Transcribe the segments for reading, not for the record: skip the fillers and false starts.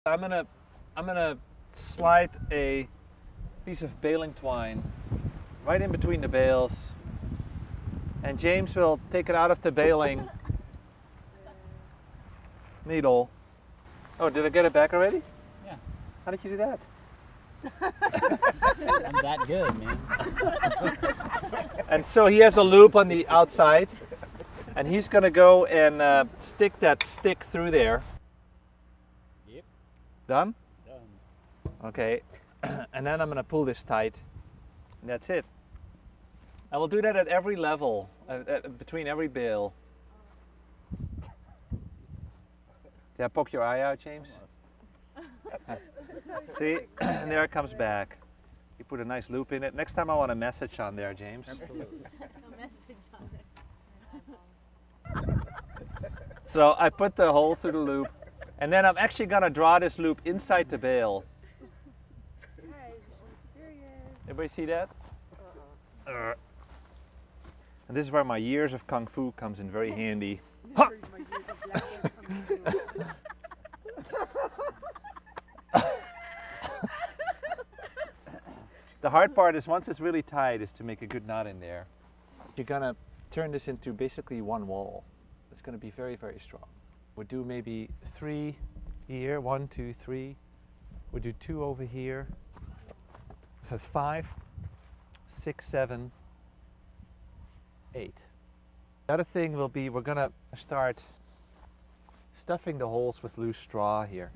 I'm gonna slide a piece of baling twine right in between the bales, and James will take it out of the baling needle. Oh, did I get it back already? Yeah. How did you do that? I'm that good, man. And so he has a loop on the outside, and he's gonna go and stick that stick through there. Yep. Done? Done. Okay. And then I'm gonna pull this tight, and that's it. I will do that at every level, between every bale. Did I poke your eye out, James? See? And there it comes back. You put a nice loop in it. Next time I want a message on there, James. Absolutely. So I put the hole through the loop, and then I'm actually gonna draw this loop inside the bale. Everybody see that? And this is where my years of Kung Fu comes in very handy. Ha! The hard part is once it's really tight is to make a good knot in there. You're gonna turn this into basically one wall. It's gonna be very, very strong. We'll do maybe 3 here, 1, 2, 3. We'll do 2 over here. So it's 5, 6, 7, 8. The other thing will be we're gonna start stuffing the holes with loose straw here.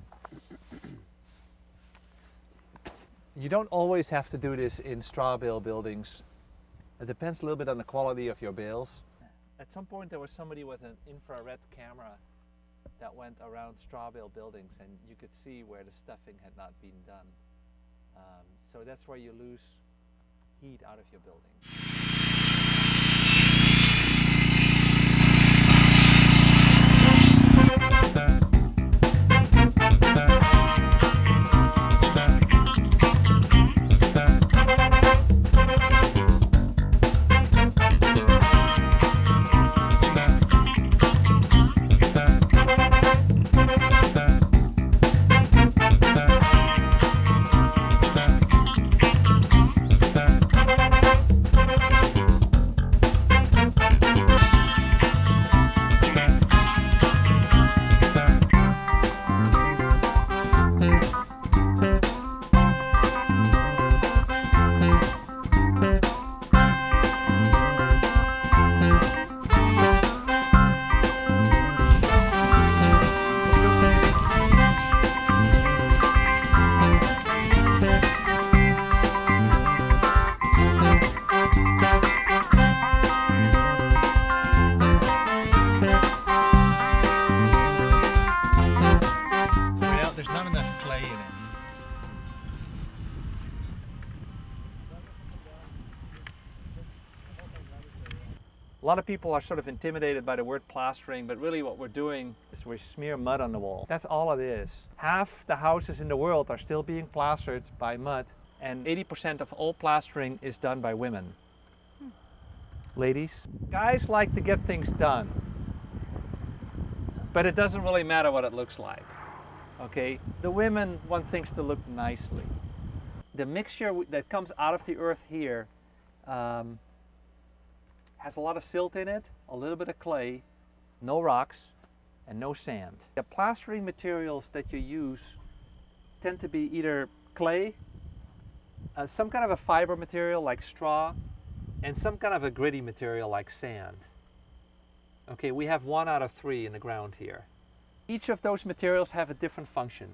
You don't always have to do this in straw bale buildings. It depends a little bit on the quality of your bales. At some point there was somebody with an infrared camera that went around straw bale buildings, and you could see where the stuffing had not been done. So that's where you lose heat out of your building. There's not enough clay in it. A lot of people are sort of intimidated by the word plastering, but really what we're doing is we smear mud on the wall. That's all it is. Half the houses in the world are still being plastered by mud, and 80% of all plastering is done by women. Ladies, guys like to get things done, but it doesn't really matter what it looks like. Okay, the women want things to look nicely. The mixture that comes out of the earth here has a lot of silt in it, a little bit of clay, no rocks, and no sand. The plastering materials that you use tend to be either clay, some kind of a fiber material like straw, and some kind of a gritty material like sand. Okay, we have 1 out of 3 in the ground here. Each of those materials have a different function.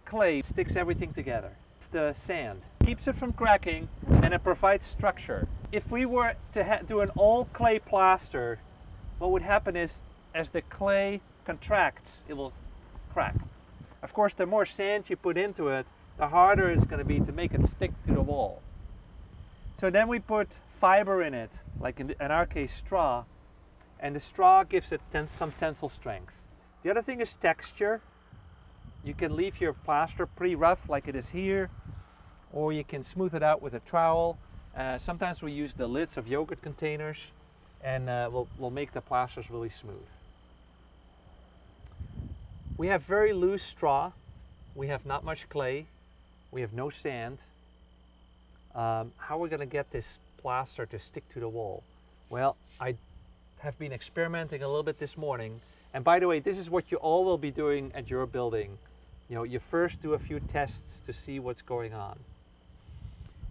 Clay sticks everything together. The sand keeps it from cracking, and it provides structure. If we were to do an all clay plaster, what would happen is as the clay contracts, it will crack. Of course, the more sand you put into it, the harder it's going to be to make it stick to the wall. So then we put fiber in it, like in our case straw, and the straw gives it some tensile strength. The other thing is texture. You can leave your plaster pretty rough like it is here, or you can smooth it out with a trowel. Sometimes we use the lids of yogurt containers, and we'll make the plasters really smooth. We have very loose straw, we have not much clay, we have no sand. How are we going to get this plaster to stick to the wall? Well, I have been experimenting a little bit this morning. And by the way, this is what you all will be doing at your building. You know, you first do a few tests to see what's going on.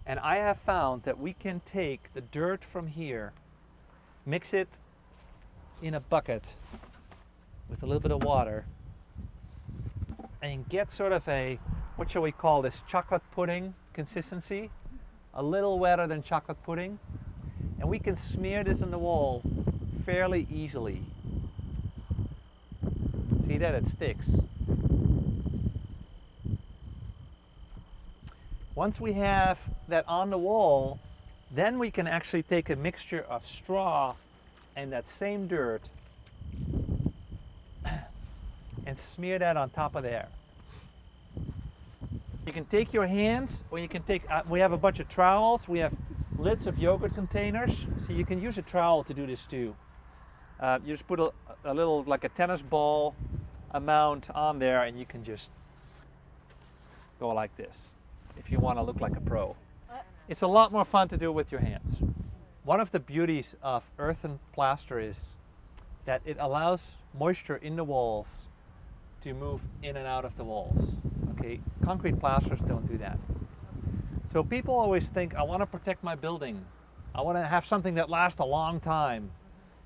And I have found that we can take the dirt from here, mix it in a bucket with a little bit of water, and get sort of a, what shall we call this, chocolate pudding consistency, a little wetter than chocolate pudding. And we can smear this on the wall fairly easily. See that? It sticks. Once we have that on the wall, then we can actually take a mixture of straw and that same dirt and smear that on top of there. You can take your hands, or you can take, we have a bunch of trowels, we have lids of yogurt containers, so you can use a trowel to do this too. You just put a little, like a tennis ball amount on there, and you can just go like this if you want to look like a pro. It's a lot more fun to do with your hands. One of the beauties of earthen plaster is that it allows moisture in the walls to move in and out of the walls. Okay, concrete plasters don't do that. So people always think, I want to protect my building. I want to have something that lasts a long time.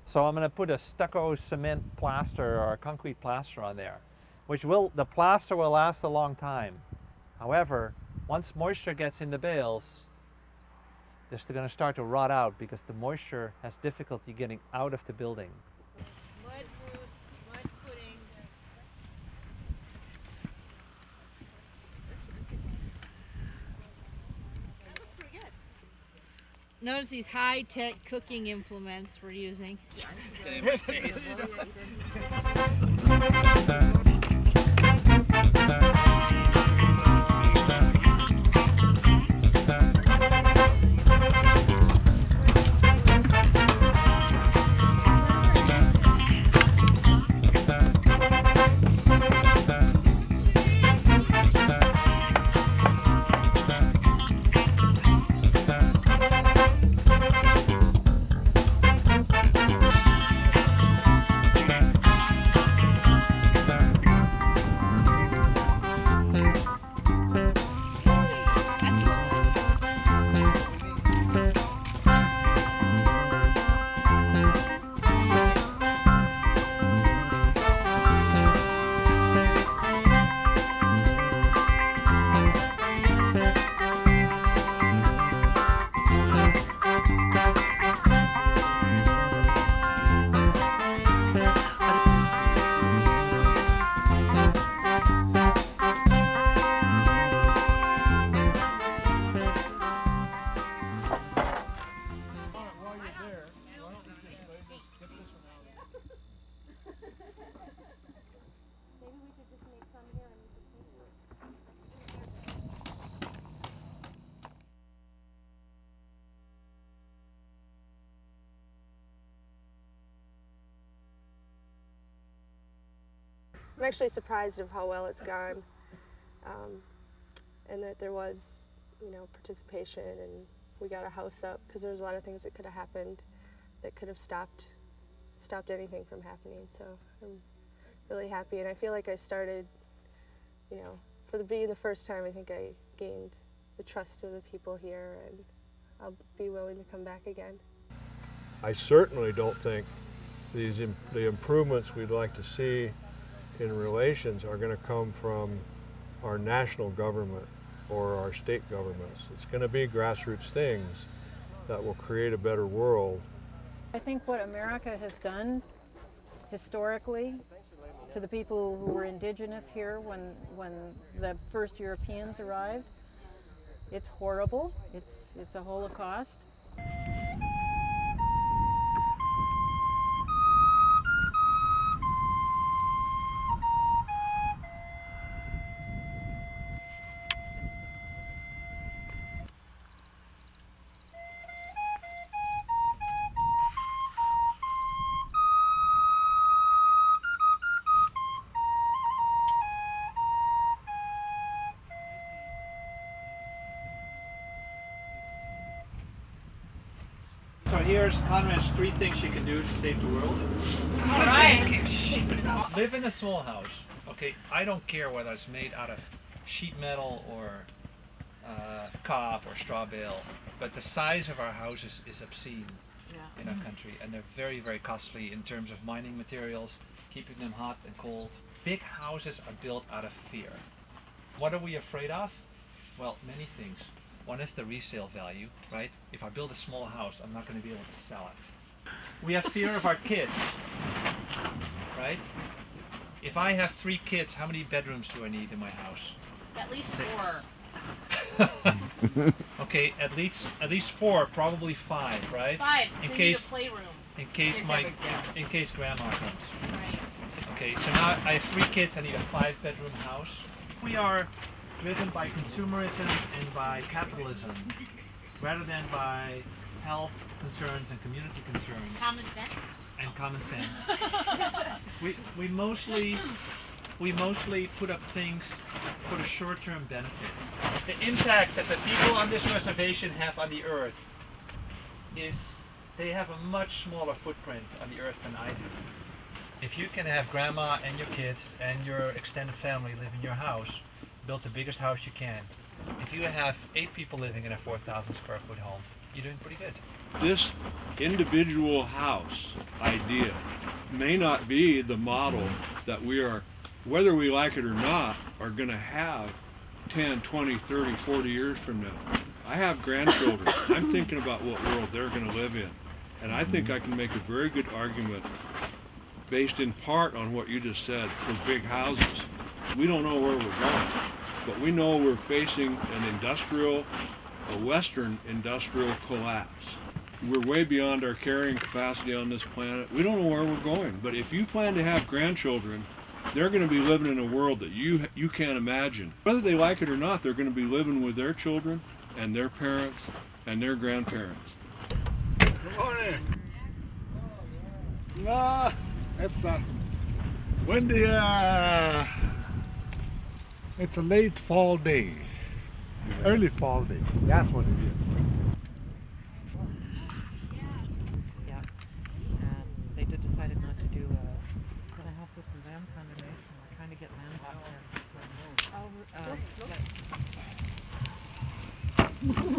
So I'm going to put a stucco cement plaster or a concrete plaster on there, which the plaster will last a long time. However, once moisture gets in the bales, they're still going to start to rot out because the moisture has difficulty getting out of the building. Mud roof, mud pudding. That looks pretty good. Notice these high-tech cooking implements we're using. I'm actually surprised of how well it's gone, and that there was, participation, and we got a house up, because there was a lot of things that could have happened that could have stopped anything from happening. So I'm really happy, and I feel like I started, for being the first time, I think I gained the trust of the people here, and I'll be willing to come back again. I certainly don't think the improvements we'd like to see in relations are going to come from our national government or our state governments. It's going to be grassroots things that will create a better world. I think what America has done historically to the people who were indigenous here when the first Europeans arrived, it's horrible. It's a Holocaust. here's Conrad's 3 things you can do to save the world. All right. Live in a small house. Okay, I don't care whether it's made out of sheet metal or cob or straw bale, but the size of our houses is obscene in our country, and they're very, very costly in terms of mining materials, keeping them hot and cold. Big houses are built out of fear. What are we afraid of? Well, many things. One is the resale value, right? If I build a small house, I'm not going to be able to sell it. We have fear of our kids, right? If I have 3 kids, how many bedrooms do I need in my house? At least 6. 4. Okay, at least 4, probably 5, right? 5. In They case- need a playroom. In case Yes. in case grandma comes. Right. Okay, so now I have 3 kids, I need a 5-bedroom house. We are driven by consumerism and by capitalism, rather than by health concerns and community concerns Common sense. and common sense. we mostly put up things for the short-term benefit. The impact that the people on this reservation have on the earth is they have a much smaller footprint on the earth than I do. If you can have grandma and your kids and your extended family live in your house, build the biggest house you can. If you have 8 people living in a 4,000 square foot home, you're doing pretty good. This individual house idea may not be the model that we are, whether we like it or not, are going to have 10, 20, 30, 40 years from now. I have grandchildren. I'm thinking about what world they're going to live in. And I think I can make a very good argument based in part on what you just said for big houses. We don't know where we're going, but we know we're facing a Western industrial collapse. We're way beyond our carrying capacity on this planet. We don't know where we're going, but if you plan to have grandchildren, they're going to be living in a world that you can't imagine. Whether they like it or not, they're going to be living with their children and their parents and their grandparents. Good morning. No, it's a windy, it's a late fall day. Early fall day. That's what it is. Yeah, and they decided not to do gonna help with the land condemnation. We're trying to get land back there.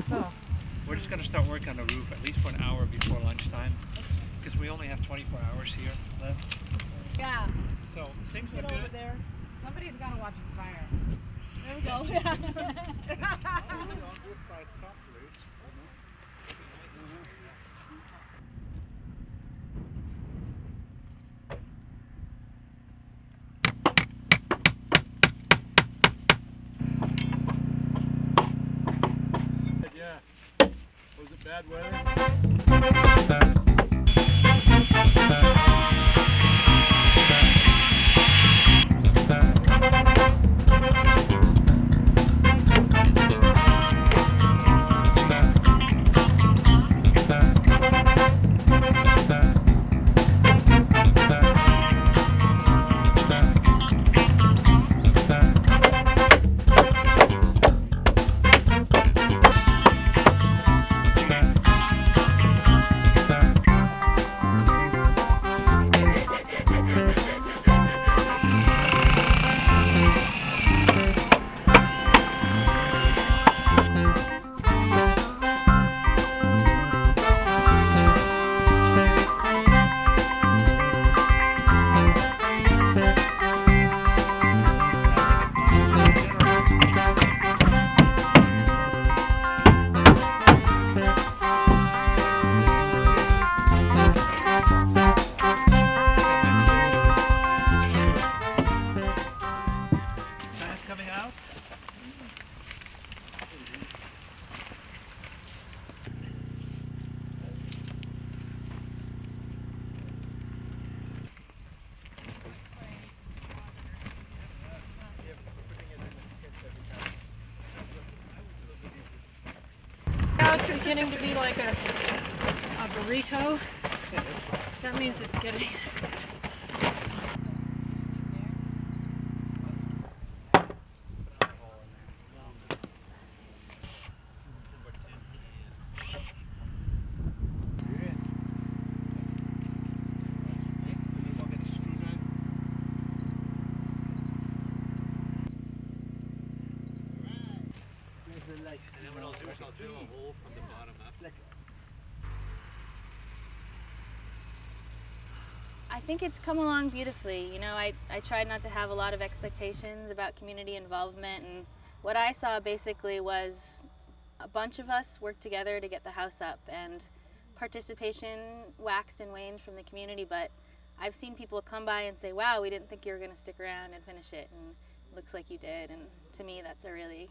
So, We're just going to start work on the roof at least for an hour before lunchtime, because we only have 24 hours here left. Yeah. So things are Get good. over there. Somebody's got to watch the fire. There we go. Yeah. Was it bad weather? Sand coming out. Now it's beginning to be like a burrito. That means it's getting. think it's come along beautifully. You know, I tried not to have a lot of expectations about community involvement, and what I saw basically was a bunch of us worked together to get the house up, and participation waxed and waned from the community, but I've seen people come by and say, wow, we didn't think you were going to stick around and finish it, and it looks like you did, and to me that's an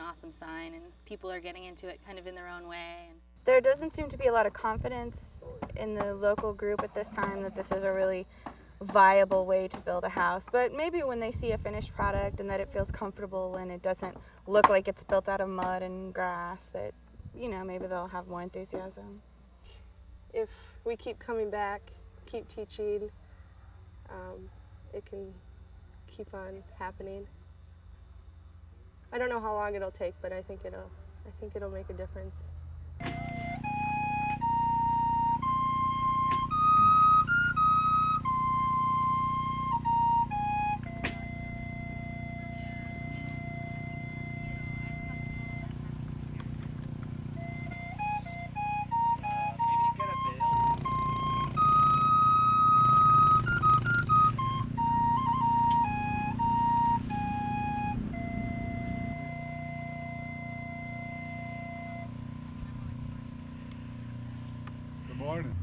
awesome sign, and people are getting into it kind of in their own way. There doesn't seem to be a lot of confidence in the local group at this time that this is a really viable way to build a house, but maybe when they see a finished product and that it feels comfortable and it doesn't look like it's built out of mud and grass, that, you know, maybe they'll have more enthusiasm. If we keep coming back, keep teaching, it can keep on happening. I don't know how long it'll take, but I think it'll make a difference. Good morning.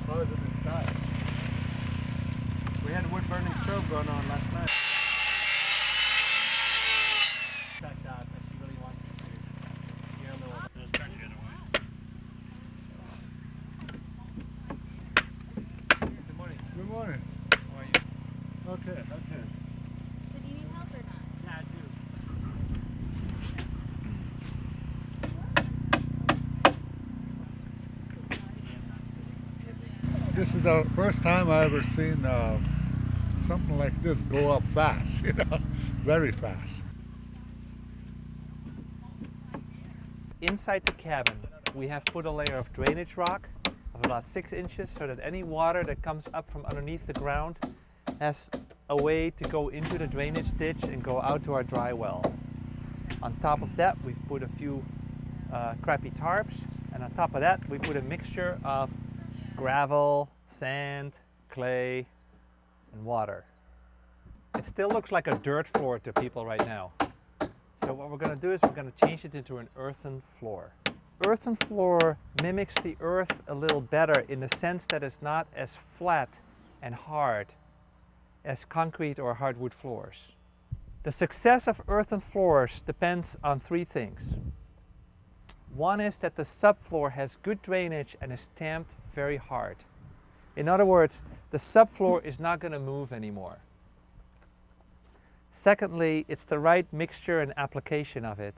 How is it inside? We had a wood burning stove going on last night. Checked out that she really wants to hear a little. Good morning. Good morning. How are you? Okay, okay. So do you need help or not? Yeah, I do. This is the first time I ever seen something like this go up fast, you know, very fast. Inside the cabin, we have put a layer of drainage rock of about 6 inches so that any water that comes up from underneath the ground has a way to go into the drainage ditch and go out to our dry well. On top of that, we've put a few crappy tarps, and on top of that, we put a mixture of gravel, sand, clay, and water. It still looks like a dirt floor to people right now. So what we're going to do is we're going to change it into an earthen floor. Earthen floor mimics the earth a little better in the sense that it's not as flat and hard as concrete or hardwood floors. The success of earthen floors depends on 3 things. One is that the subfloor has good drainage and is stamped very hard. In other words, the subfloor is not going to move anymore. Secondly, it's the right mixture and application of it.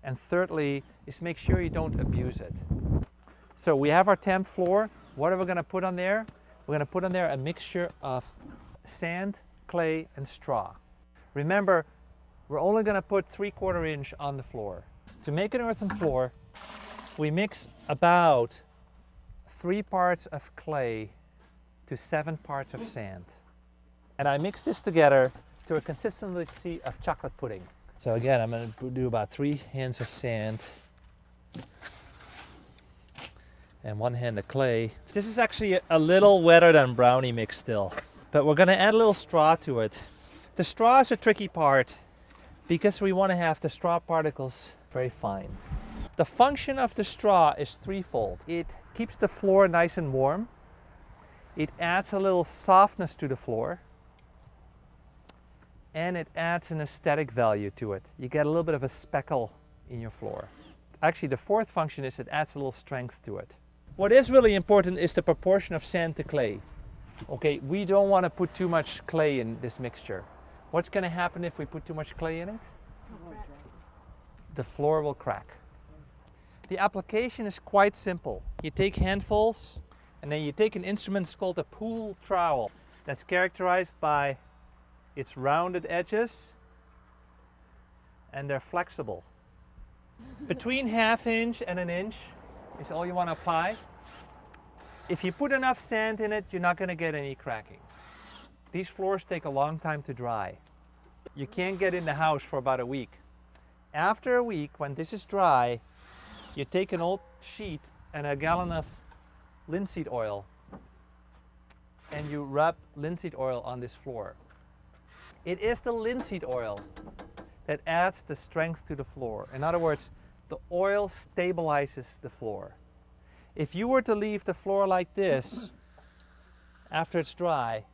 And thirdly, is make sure you don't abuse it. So we have our stamped floor. What are we going to put on there? We're going to put on there a mixture of sand, clay, and straw. Remember, we're only going to put 3/4 inch on the floor. To make an earthen floor, we mix about 3 parts of clay to 7 parts of sand. And I mix this together to a consistency of chocolate pudding. So again, I'm going to do about 3 hands of sand and 1 hand of clay. This is actually a little wetter than brownie mix still, but we're going to add a little straw to it. The straw is a tricky part because we want to have the straw particles very fine. The function of the straw is threefold. It keeps the floor nice and warm. It adds a little softness to the floor. And it adds an aesthetic value to it. You get a little bit of a speckle in your floor. Actually, the 4th function is it adds a little strength to it. What is really important is the proportion of sand to clay. Okay, we don't want to put too much clay in this mixture. What's going to happen if we put too much clay in it? The floor will crack. The application is quite simple. You take handfuls and then you take an instrument, it's called a pool trowel. That's characterized by its rounded edges and they're flexible. Between 1/2 inch and 1 inch is all you want to apply. If you put enough sand in it, you're not going to get any cracking. These floors take a long time to dry. You can't get in the house for about a week. After a week, when this is dry, you take an old sheet and a gallon of linseed oil, and you rub linseed oil on this floor. It is the linseed oil that adds the strength to the floor. In other words, the oil stabilizes the floor. If you were to leave the floor like this after it's dry,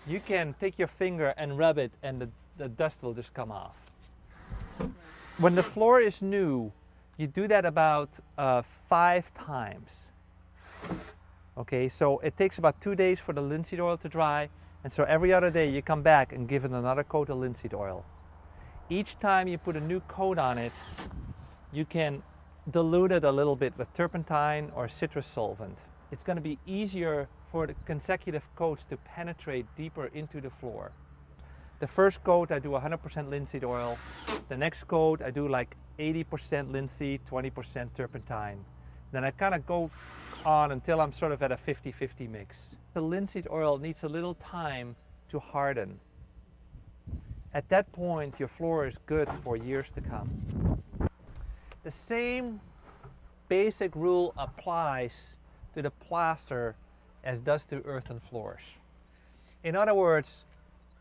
you can take your finger and rub it and the dust will just come off. When the floor is new, you do that about 5 times. Okay, so it takes about 2 days for the linseed oil to dry, and so every other day you come back and give it another coat of linseed oil. Each time you put a new coat on it, you can dilute it a little bit with turpentine or citrus solvent. It's going to be easier for the consecutive coats to penetrate deeper into the floor. The first coat I do 100% linseed oil. The next coat I do like 80% linseed, 20% turpentine. Then I kind of go on until I'm sort of at a 50-50 mix. The linseed oil needs a little time to harden. At that point, your floor is good for years to come. The same basic rule applies to the plaster as does to earthen floors. In other words,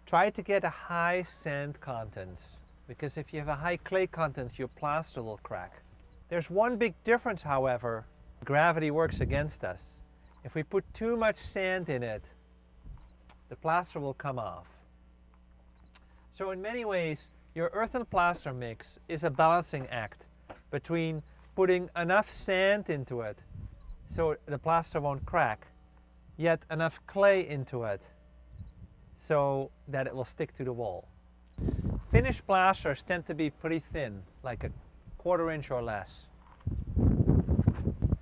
try to get a high sand content, because if you have a high clay content, your plaster will crack. There's one big difference, however. Gravity works against us. If we put too much sand in it, the plaster will come off. So in many ways, your earthen plaster mix is a balancing act between putting enough sand into it so the plaster won't crack, yet enough clay into it so that it will stick to the wall. Finished plasters tend to be pretty thin, like a 1/4 inch or less.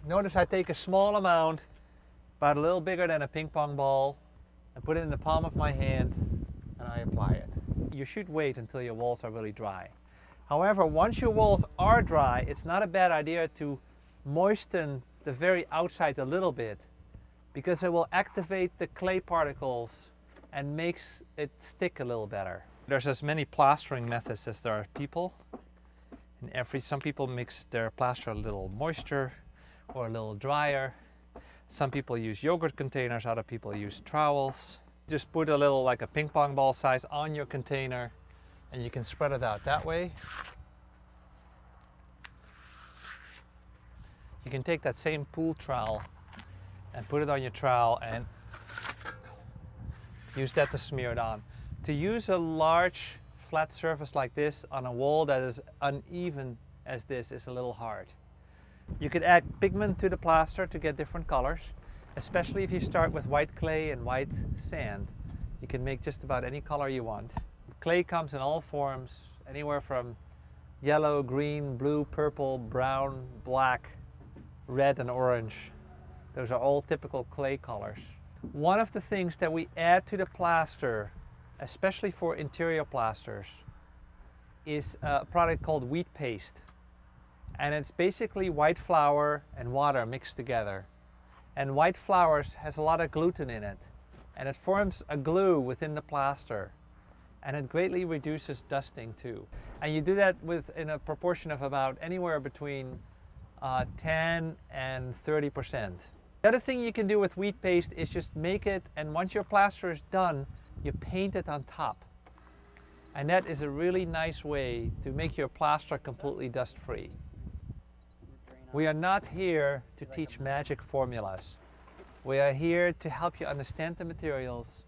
Notice I take a small amount, about a little bigger than a ping pong ball, and put it in the palm of my hand, and I apply it. You should wait until your walls are really dry. However, once your walls are dry, it's not a bad idea to moisten the very outside a little bit, because it will activate the clay particles and makes it stick a little better. There's as many plastering methods as there are people. And some people mix their plaster a little moister or a little drier. Some people use yogurt containers, other people use trowels. Just put a little, like a ping pong ball size, on your container, and you can spread it out that way. You can take that same pool trowel and put it on your trowel and use that to smear it on. To use a large flat surface like this on a wall that is uneven as this is a little hard. You could add pigment to the plaster to get different colors, especially if you start with white clay and white sand. You can make just about any color you want. Clay comes in all forms, anywhere from yellow, green, blue, purple, brown, black, red, and orange. Those are all typical clay colors. One of the things that we add to the plaster, especially for interior plasters, is a product called wheat paste. And it's basically white flour and water mixed together. And white flour has a lot of gluten in it, and it forms a glue within the plaster, and it greatly reduces dusting too. And you do that in a proportion of about anywhere between 10 and 30%. The other thing you can do with wheat paste is just make it, and once your plaster is done, you paint it on top. And that is a really nice way to make your plaster completely dust-free. We are not here to teach magic formulas. We are here to help you understand the materials